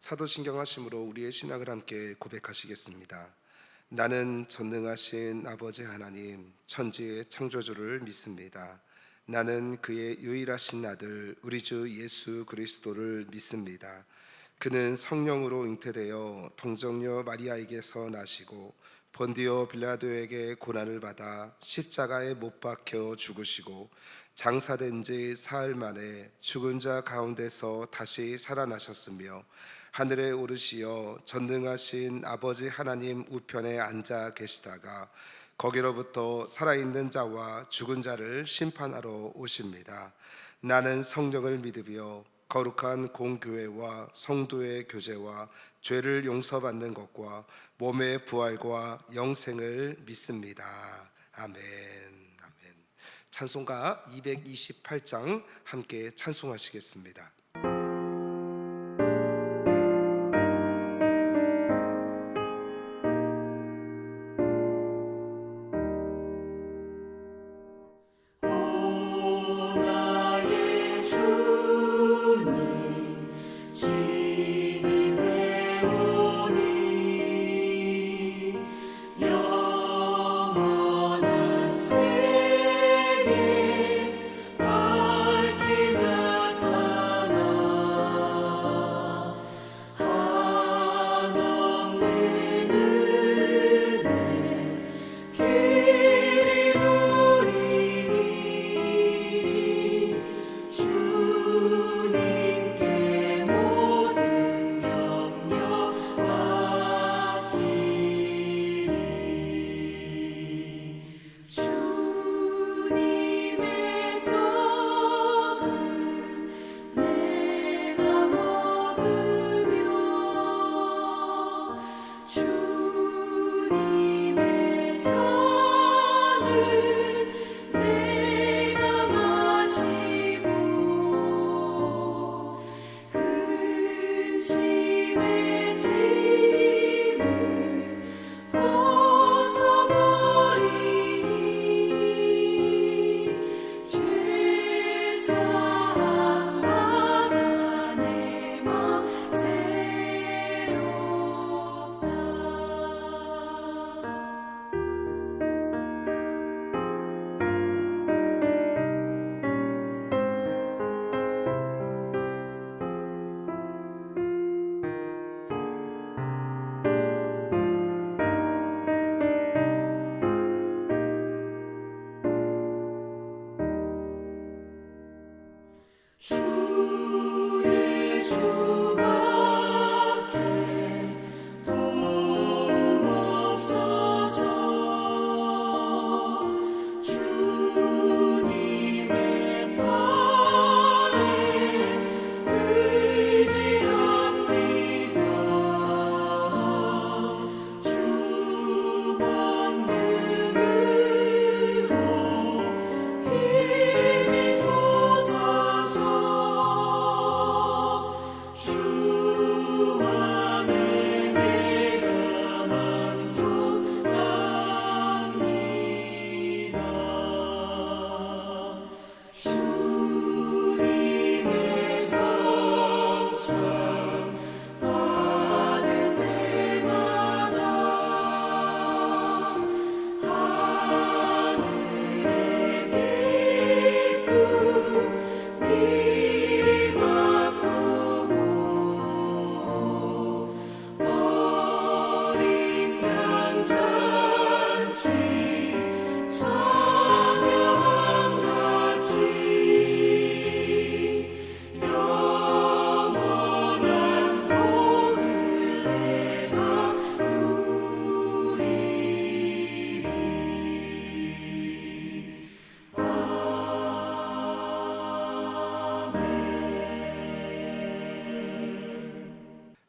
사도신경하심으로 우리의 신앙을 함께 고백하시겠습니다. 나는 전능하신 아버지 하나님 천지의 창조주를 믿습니다. 나는 그의 유일하신 아들 우리 주 예수 그리스도를 믿습니다. 그는 성령으로 잉태되어 동정녀 마리아에게서 나시고 본디오 빌라도에게 고난을 받아 십자가에 못 박혀 죽으시고 장사된 지 사흘 만에 죽은 자 가운데서 다시 살아나셨으며 하늘에 오르시어 전능하신 아버지 하나님 우편에 앉아 계시다가 거기로부터 살아있는 자와 죽은 자를 심판하러 오십니다. 나는 성령을 믿으며 거룩한 공교회와 성도의 교제와 죄를 용서받는 것과 몸의 부활과 영생을 믿습니다. 아멘. 아멘. 찬송가 228장 함께 찬송하시겠습니다.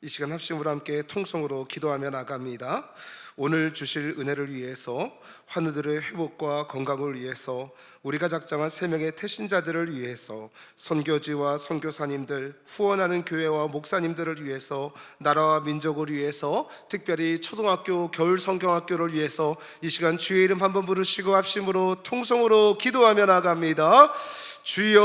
이 시간 합심으로 함께 통성으로 기도하며 나갑니다. 오늘 주실 은혜를 위해서, 환우들의 회복과 건강을 위해서, 우리가 작정한 3명의 태신자들을 위해서, 선교지와 선교사님들, 후원하는 교회와 목사님들을 위해서, 나라와 민족을 위해서, 특별히 초등학교 겨울 성경학교를 위해서 이 시간 주의 이름 한번 부르시고 합심으로 통성으로 기도하며 나갑니다. 주여,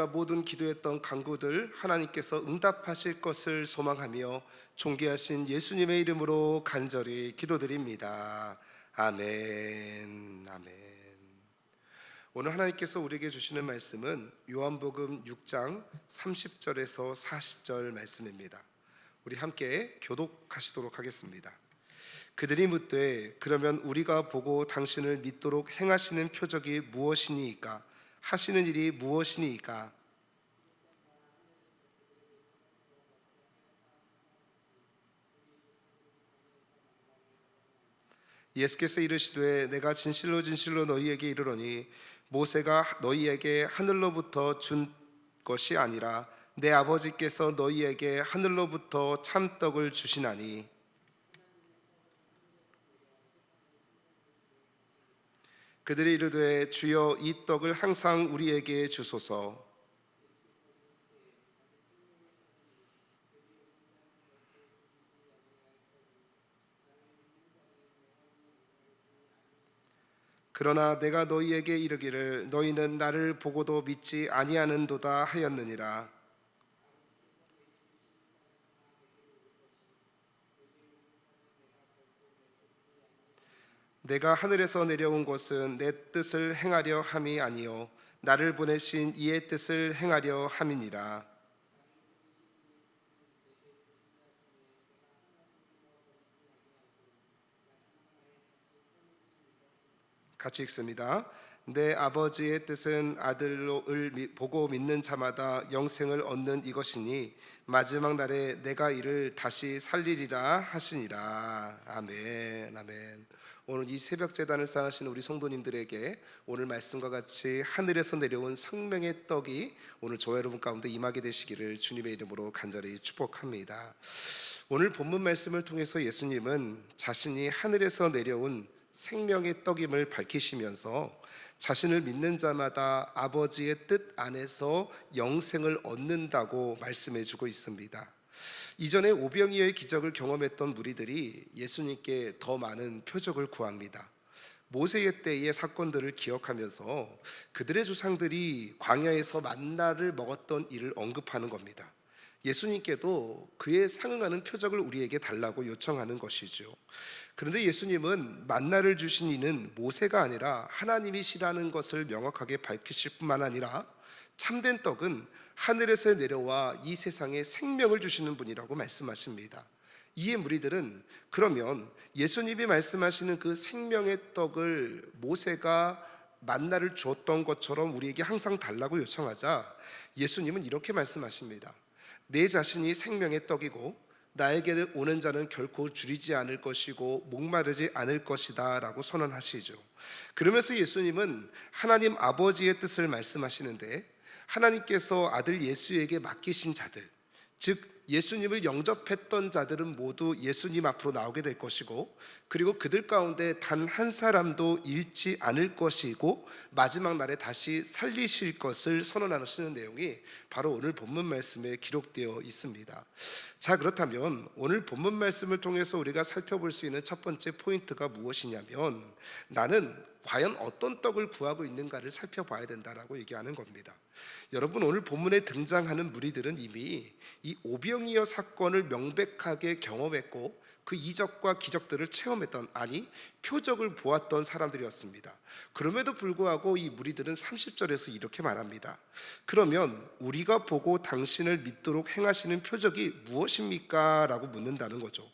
우리가 모든 기도했던 간구들 하나님께서 응답하실 것을 소망하며 존귀하신 예수님의 이름으로 간절히 기도드립니다. 아멘. 아멘. 오늘 하나님께서 우리에게 주시는 말씀은 요한복음 6장 30절에서 40절 말씀입니다. 우리 함께 교독하시도록 하겠습니다. 그들이 묻되 그러면 우리가 보고 당신을 믿도록 행하시는 표적이 무엇이니이까? 하시는 일이 무엇이니이까? 예수께서 이르시되 내가 진실로 진실로 너희에게 이르노니 모세가 너희에게 하늘로부터 준 것이 아니라 내 아버지께서 너희에게 하늘로부터 참떡을 주시나니 그들이 이르되 주여 이 떡을 항상 우리에게 주소서. 그러나 내가 너희에게 이르기를 너희는 나를 보고도 믿지 아니하는도다 하였느니라. 내가 하늘에서 내려온 것은 내 뜻을 행하려 함이 아니요 나를 보내신 이의 뜻을 행하려 함이니라. 같이 읽습니다. 내 아버지의 뜻은 아들을 보고 믿는 자마다 영생을 얻는 이것이니 마지막 날에 내가 이를 다시 살리리라 하시니라. 아멘. 아멘. 오늘 이 새벽 제단을 쌓으신 우리 성도님들에게 오늘 말씀과 같이 하늘에서 내려온 생명의 떡이 오늘 저와 여러분 가운데 임하게 되시기를 주님의 이름으로 간절히 축복합니다. 오늘 본문 말씀을 통해서 예수님은 자신이 하늘에서 내려온 생명의 떡임을 밝히시면서 자신을 믿는 자마다 아버지의 뜻 안에서 영생을 얻는다고 말씀해 주고 있습니다. 이전에 오병이어의 기적을 경험했던 무리들이 예수님께 더 많은 표적을 구합니다. 모세의 때의 사건들을 기억하면서 그들의 조상들이 광야에서 만나를 먹었던 일을 언급하는 겁니다. 예수님께도 그에 상응하는 표적을 우리에게 달라고 요청하는 것이죠. 그런데 예수님은 만나를 주신 이는 모세가 아니라 하나님이시라는 것을 명확하게 밝히실 뿐만 아니라 참된 떡은 하늘에서 내려와 이 세상에 생명을 주시는 분이라고 말씀하십니다. 이에 무리들은 그러면 예수님이 말씀하시는 그 생명의 떡을 모세가 만나를 주었던 것처럼 우리에게 항상 달라고 요청하자 예수님은 이렇게 말씀하십니다. 내 자신이 생명의 떡이고 나에게 오는 자는 결코 줄이지 않을 것이고 목마르지 않을 것이다 라고 선언하시죠. 그러면서 예수님은 하나님 아버지의 뜻을 말씀하시는데 하나님께서 아들 예수에게 맡기신 자들, 즉 예수님을 영접했던 자들은 모두 예수님 앞으로 나오게 될 것이고 그리고 그들 가운데 단 한 사람도 잃지 않을 것이고 마지막 날에 다시 살리실 것을 선언하시는 내용이 바로 오늘 본문 말씀에 기록되어 있습니다. 자, 그렇다면 오늘 본문 말씀을 통해서 우리가 살펴볼 수 있는 첫 번째 포인트가 무엇이냐면 나는 과연 어떤 떡을 구하고 있는가를 살펴봐야 된다라고 얘기하는 겁니다. 여러분, 오늘 본문에 등장하는 무리들은 이미 이 오병이어 사건을 명백하게 경험했고 그 이적과 기적들을 체험했던, 아니 표적을 보았던 사람들이었습니다. 그럼에도 불구하고 이 무리들은 30절에서 이렇게 말합니다. 그러면 우리가 보고 당신을 믿도록 행하시는 표적이 무엇입니까? 라고 묻는다는 거죠.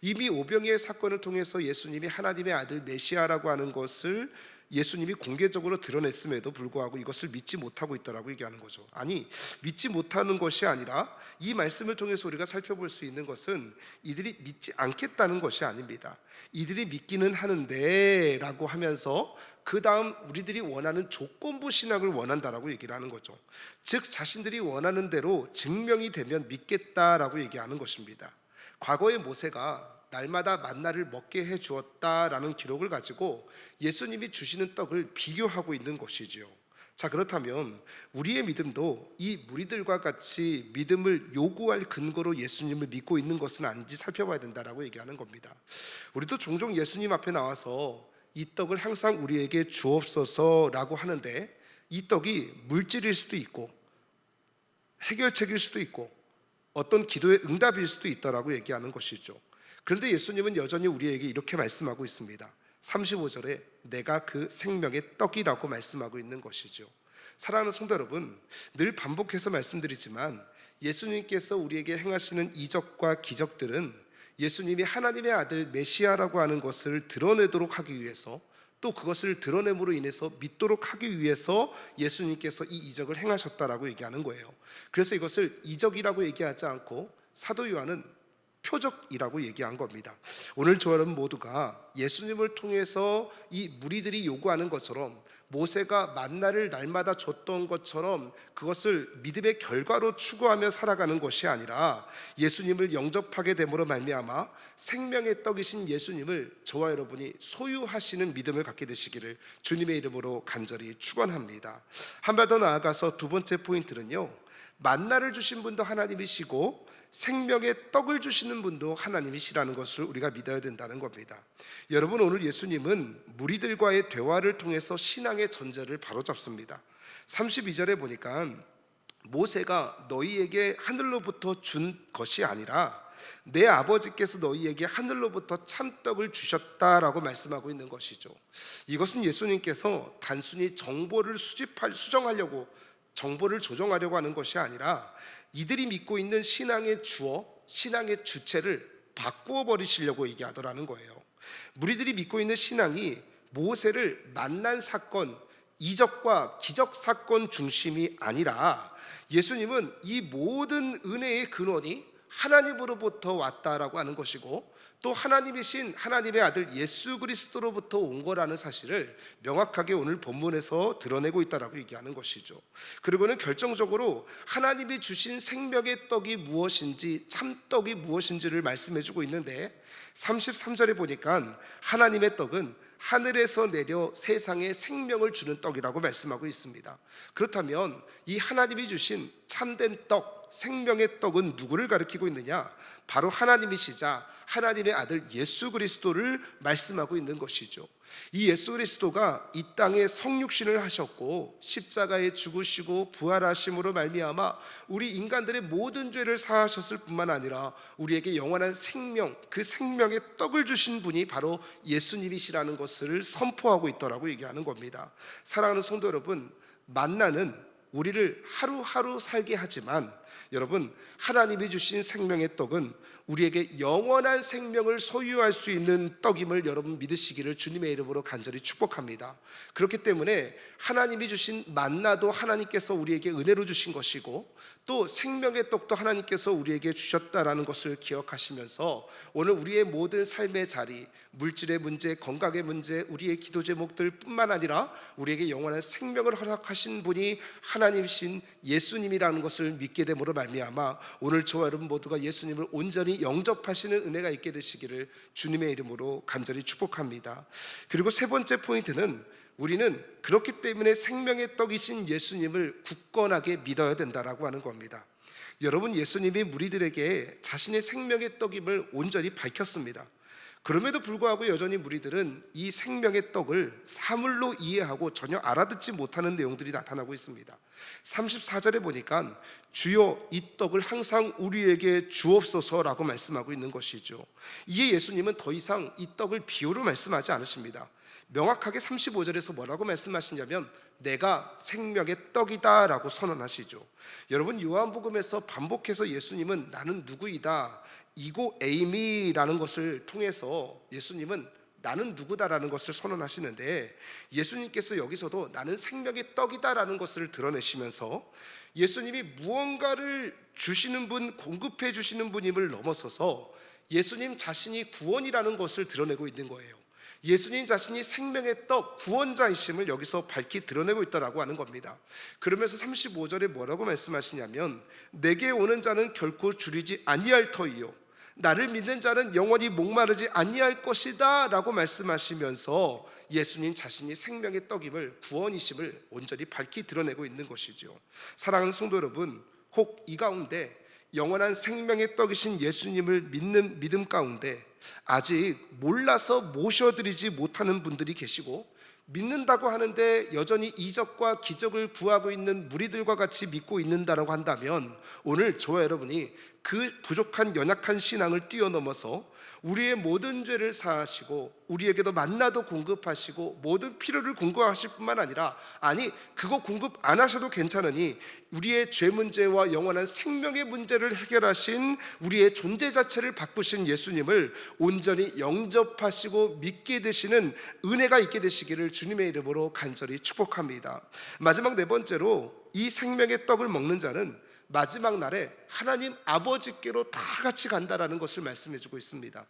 이미 오병이어 사건을 통해서 예수님이 하나님의 아들 메시아라고 하는 것을 예수님이 공개적으로 드러냈음에도 불구하고 이것을 믿지 못하고 있다라고 얘기하는 거죠. 아니, 믿지 못하는 것이 아니라 이 말씀을 통해서 우리가 살펴볼 수 있는 것은 이들이 믿지 않겠다는 것이 아닙니다. 이들이 믿기는 하는데 라고 하면서 그 다음 우리들이 원하는 조건부 신학을 원한다라고 얘기를 하는 거죠. 즉 자신들이 원하는 대로 증명이 되면 믿겠다라고 얘기하는 것입니다. 과거의 모세가 날마다 만나를 먹게 해 주었다라는 기록을 가지고 예수님이 주시는 떡을 비교하고 있는 것이지요. 자, 그렇다면 우리의 믿음도 이 무리들과 같이 믿음을 요구할 근거로 예수님을 믿고 있는 것은 아닌지 살펴봐야 된다라고 얘기하는 겁니다. 우리도 종종 예수님 앞에 나와서 이 떡을 항상 우리에게 주옵소서라고 하는데 이 떡이 물질일 수도 있고 해결책일 수도 있고 어떤 기도의 응답일 수도 있다라고 얘기하는 것이죠. 그런데 예수님은 여전히 우리에게 이렇게 말씀하고 있습니다. 35절에 내가 그 생명의 떡이라고 말씀하고 있는 것이죠. 사랑하는 성도 여러분, 늘 반복해서 말씀드리지만 예수님께서 우리에게 행하시는 이적과 기적들은 예수님이 하나님의 아들 메시아라고 하는 것을 드러내도록 하기 위해서, 또 그것을 드러냄으로 인해서 믿도록 하기 위해서 예수님께서 이 이적을 행하셨다라고 얘기하는 거예요. 그래서 이것을 이적이라고 얘기하지 않고 사도 요한은 표적이라고 얘기한 겁니다. 오늘 저와 여러분 모두가 예수님을 통해서 이 무리들이 요구하는 것처럼 모세가 만나를 날마다 줬던 것처럼 그것을 믿음의 결과로 추구하며 살아가는 것이 아니라 예수님을 영접하게 됨으로 말미암아 생명의 떡이신 예수님을 저와 여러분이 소유하시는 믿음을 갖게 되시기를 주님의 이름으로 간절히 축원합니다. 한 발 더 나아가서 두 번째 포인트는요, 만나를 주신 분도 하나님이시고 생명의 떡을 주시는 분도 하나님이시라는 것을 우리가 믿어야 된다는 겁니다. 여러분, 오늘 예수님은 무리들과의 대화를 통해서 신앙의 전제를 바로잡습니다. 32절에 보니까 모세가 너희에게 하늘로부터 준 것이 아니라 내 아버지께서 너희에게 하늘로부터 참떡을 주셨다라고 말씀하고 있는 것이죠. 이것은 예수님께서 단순히 정보를 수정하려고, 정보를 조정하려고 하는 것이 아니라 이들이 믿고 있는 신앙의 주어, 신앙의 주체를 바꾸어 버리시려고 얘기하더라는 거예요. 무리들이 믿고 있는 신앙이 모세를 만난 사건, 이적과 기적 사건 중심이 아니라 예수님은 이 모든 은혜의 근원이 하나님으로부터 왔다라고 하는 것이고, 또 하나님이신 하나님의 아들 예수 그리스도로부터 온 거라는 사실을 명확하게 오늘 본문에서 드러내고 있다라고 얘기하는 것이죠. 그리고는 결정적으로 하나님이 주신 생명의 떡이 무엇인지, 참떡이 무엇인지를 말씀해주고 있는데 33절에 보니까 하나님의 떡은 하늘에서 내려 세상에 생명을 주는 떡이라고 말씀하고 있습니다. 그렇다면 이 하나님이 주신 참된 떡, 생명의 떡은 누구를 가리키고 있느냐? 바로 하나님이시자 하나님의 아들 예수 그리스도를 말씀하고 있는 것이죠. 이 예수 그리스도가 이 땅에 성육신을 하셨고 십자가에 죽으시고 부활하심으로 말미암아 우리 인간들의 모든 죄를 사하셨을 뿐만 아니라 우리에게 영원한 생명, 그 생명의 떡을 주신 분이 바로 예수님이시라는 것을 선포하고 있더라고 얘기하는 겁니다. 사랑하는 성도 여러분, 만나는 우리를 하루하루 살게 하지만 여러분, 하나님이 주신 생명의 떡은 우리에게 영원한 생명을 소유할 수 있는 떡임을 여러분 믿으시기를 주님의 이름으로 간절히 축복합니다. 그렇기 때문에 하나님이 주신 만나도 하나님께서 우리에게 은혜로 주신 것이고, 또 생명의 떡도 하나님께서 우리에게 주셨다라는 것을 기억하시면서 오늘 우리의 모든 삶의 자리, 물질의 문제, 건강의 문제, 우리의 기도 제목들 뿐만 아니라 우리에게 영원한 생명을 허락하신 분이 하나님이신 예수님이라는 것을 믿게 됨으로 말미암아 오늘 저와 여러분 모두가 예수님을 온전히 영접하시는 은혜가 있게 되시기를 주님의 이름으로 간절히 축복합니다. 그리고 세 번째 포인트는 우리는 그렇기 때문에 생명의 떡이신 예수님을 굳건하게 믿어야 된다라고 하는 겁니다. 여러분, 예수님이 무리들에게 자신의 생명의 떡임을 온전히 밝혔습니다. 그럼에도 불구하고 여전히 무리들은 이 생명의 떡을 사물로 이해하고 전혀 알아듣지 못하는 내용들이 나타나고 있습니다. 34절에 보니까 주여 이 떡을 항상 우리에게 주옵소서라고 말씀하고 있는 것이죠. 이에 예수님은 더 이상 이 떡을 비유로 말씀하지 않으십니다. 명확하게 35절에서 뭐라고 말씀하시냐면 내가 생명의 떡이다 라고 선언하시죠. 여러분, 요한복음에서 반복해서 예수님은 나는 누구이다, 이고 에이미라는 것을 통해서 예수님은 나는 누구다라는 것을 선언하시는데, 예수님께서 여기서도 나는 생명의 떡이다라는 것을 드러내시면서 예수님이 무언가를 주시는 분, 공급해 주시는 분임을 넘어서서 예수님 자신이 구원이라는 것을 드러내고 있는 거예요. 예수님 자신이 생명의 떡, 구원자이심을 여기서 밝히 드러내고 있다라고 하는 겁니다. 그러면서 35절에 뭐라고 말씀하시냐면 내게 오는 자는 결코 줄이지 아니할 터이요 나를 믿는 자는 영원히 목마르지 아니할 것이다 라고 말씀하시면서 예수님 자신이 생명의 떡임을, 구원이심을 온전히 밝히 드러내고 있는 것이죠. 사랑하는 성도 여러분, 혹 이 가운데 영원한 생명의 떡이신 예수님을 믿는 믿음 가운데 아직 몰라서 모셔드리지 못하는 분들이 계시고, 믿는다고 하는데 여전히 이적과 기적을 구하고 있는 무리들과 같이 믿고 있는다라고 한다면, 오늘 저와 여러분이 그 부족한 연약한 신앙을 뛰어넘어서 우리의 모든 죄를 사하시고 우리에게도 만나도 공급하시고 모든 필요를 공급하실 뿐만 아니라, 아니 그거 공급 안 하셔도 괜찮으니 우리의 죄 문제와 영원한 생명의 문제를 해결하신 우리의 존재 자체를 바꾸신 예수님을 온전히 영접하시고 믿게 되시는 은혜가 있게 되시기를 주님의 이름으로 간절히 축복합니다. 마지막 네 번째로, 이 생명의 떡을 먹는 자는 마지막 날에 하나님 아버지께로 다 같이 간다라는 것을 말씀해 주고 있습니다.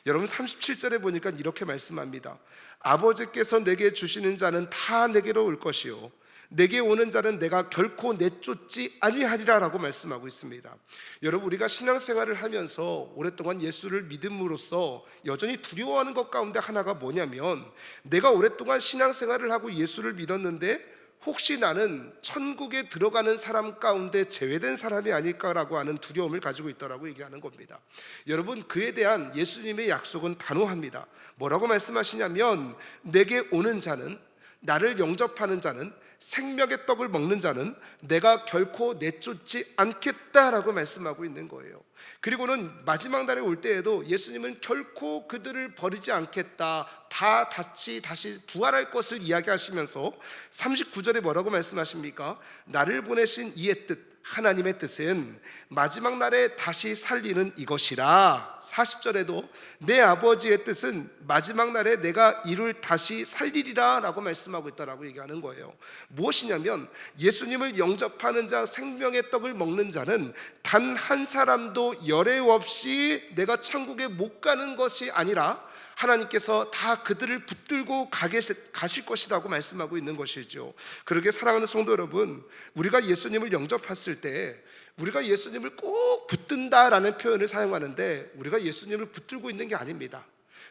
여러분 37절에 보니까 이렇게 말씀합니다. 아버지께서 내게 주시는 자는 다 내게로 올 것이요 내게 오는 자는 내가 결코 내쫓지 아니하리라 라고 말씀하고 있습니다. 여러분, 우리가 신앙생활을 하면서 오랫동안 예수를 믿음으로써 여전히 두려워하는 것 가운데 하나가 뭐냐면, 내가 오랫동안 신앙생활을 하고 예수를 믿었는데 혹시 나는 천국에 들어가는 사람 가운데 제외된 사람이 아닐까라고 하는 두려움을 가지고 있다라고 얘기하는 겁니다. 여러분, 그에 대한 예수님의 약속은 단호합니다. 뭐라고 말씀하시냐면, 내게 오는 자는, 나를 영접하는 자는, 생명의 떡을 먹는 자는 내가 결코 내쫓지 않겠다라고 말씀하고 있는 거예요. 그리고는 마지막 날에 올 때에도 예수님은 결코 그들을 버리지 않겠다, 다 같이 다시 부활할 것을 이야기하시면서 39절에 뭐라고 말씀하십니까? 나를 보내신 이의 뜻, 하나님의 뜻은 마지막 날에 다시 살리는 이것이라. 40절에도 내 아버지의 뜻은 마지막 날에 내가 이를 다시 살리리라 라고 말씀하고 있다라고 얘기하는 거예요. 무엇이냐면, 예수님을 영접하는 자, 생명의 떡을 먹는 자는 단 한 사람도 열애 없이 내가 천국에 못 가는 것이 아니라 하나님께서 다 그들을 붙들고 가실 것이라고 말씀하고 있는 것이죠. 그러게 사랑하는 성도 여러분, 우리가 예수님을 영접했을 때 우리가 예수님을 꼭 붙든다라는 표현을 사용하는데, 우리가 예수님을 붙들고 있는 게 아닙니다.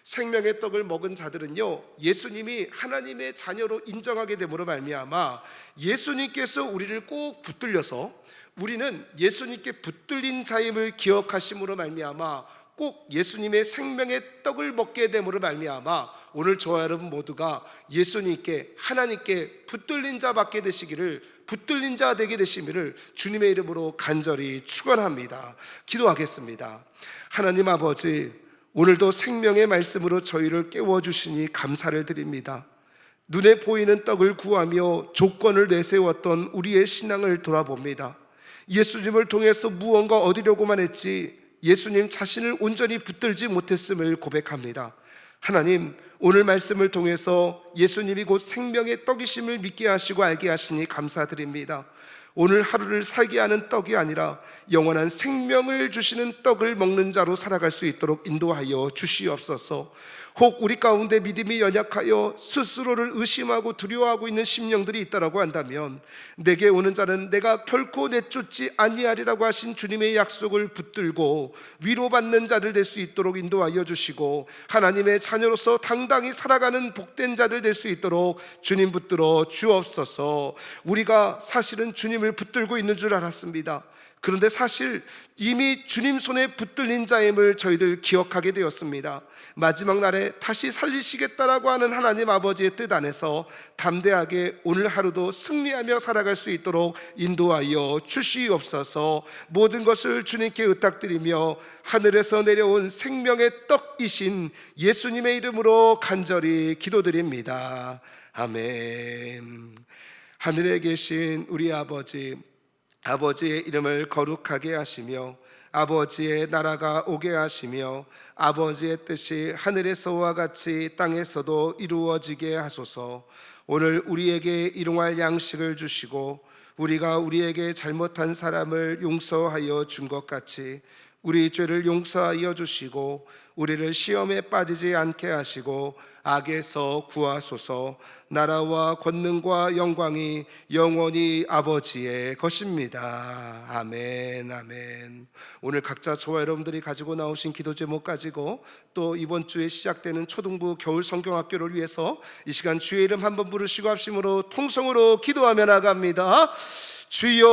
생명의 떡을 먹은 자들은요, 예수님이 하나님의 자녀로 인정하게 됨으로 말미암아 예수님께서 우리를 꼭 붙들려서, 우리는 예수님께 붙들린 자임을 기억하심으로 말미암아 꼭 예수님의 생명의 떡을 먹게 됨으로 말미암아 오늘 저와 여러분 모두가 예수님께, 하나님께 붙들린 자 받게 되시기를, 붙들린 자 되게 되시기를 주님의 이름으로 간절히 축원합니다. 기도하겠습니다. 하나님 아버지, 오늘도 생명의 말씀으로 저희를 깨워주시니 감사를 드립니다. 눈에 보이는 떡을 구하며 조건을 내세웠던 우리의 신앙을 돌아봅니다. 예수님을 통해서 무언가 얻으려고만 했지 예수님 자신을 온전히 붙들지 못했음을 고백합니다. 하나님, 오늘 말씀을 통해서 예수님이 곧 생명의 떡이심을 믿게 하시고 알게 하시니 감사드립니다. 오늘 하루를 살게 하는 떡이 아니라 영원한 생명을 주시는 떡을 먹는 자로 살아갈 수 있도록 인도하여 주시옵소서. 혹 우리 가운데 믿음이 연약하여 스스로를 의심하고 두려워하고 있는 심령들이 있다라고 한다면, 내게 오는 자는 내가 결코 내쫓지 아니하리라고 하신 주님의 약속을 붙들고 위로받는 자들 될 수 있도록 인도하여 주시고, 하나님의 자녀로서 당당히 살아가는 복된 자들 될 수 있도록 주님 붙들어 주옵소서. 우리가 사실은 주님을 붙들고 있는 줄 알았습니다. 그런데 사실 이미 주님 손에 붙들린 자임을 저희들 기억하게 되었습니다. 마지막 날에 다시 살리시겠다라고 하는 하나님 아버지의 뜻 안에서 담대하게 오늘 하루도 승리하며 살아갈 수 있도록 인도하여 주시옵소서. 모든 것을 주님께 의탁드리며 하늘에서 내려온 생명의 떡이신 예수님의 이름으로 간절히 기도드립니다. 아멘. 하늘에 계신 우리 아버지, 아버지의 이름을 거룩하게 하시며 아버지의 나라가 오게 하시며 아버지의 뜻이 하늘에서와 같이 땅에서도 이루어지게 하소서. 오늘 우리에게 일용할 양식을 주시고 우리가 우리에게 잘못한 사람을 용서하여 준 것 같이 우리 죄를 용서하여 주시고 우리를 시험에 빠지지 않게 하시고 악에서 구하소서. 나라와 권능과 영광이 영원히 아버지의 것입니다. 아멘, 아멘. 오늘 각자 저와 여러분들이 가지고 나오신 기도 제목 가지고 또 이번 주에 시작되는 초등부 겨울 성경학교를 위해서 이 시간 주의 이름 한번 부르시고 합심으로 통성으로 기도하며 나갑니다. 주여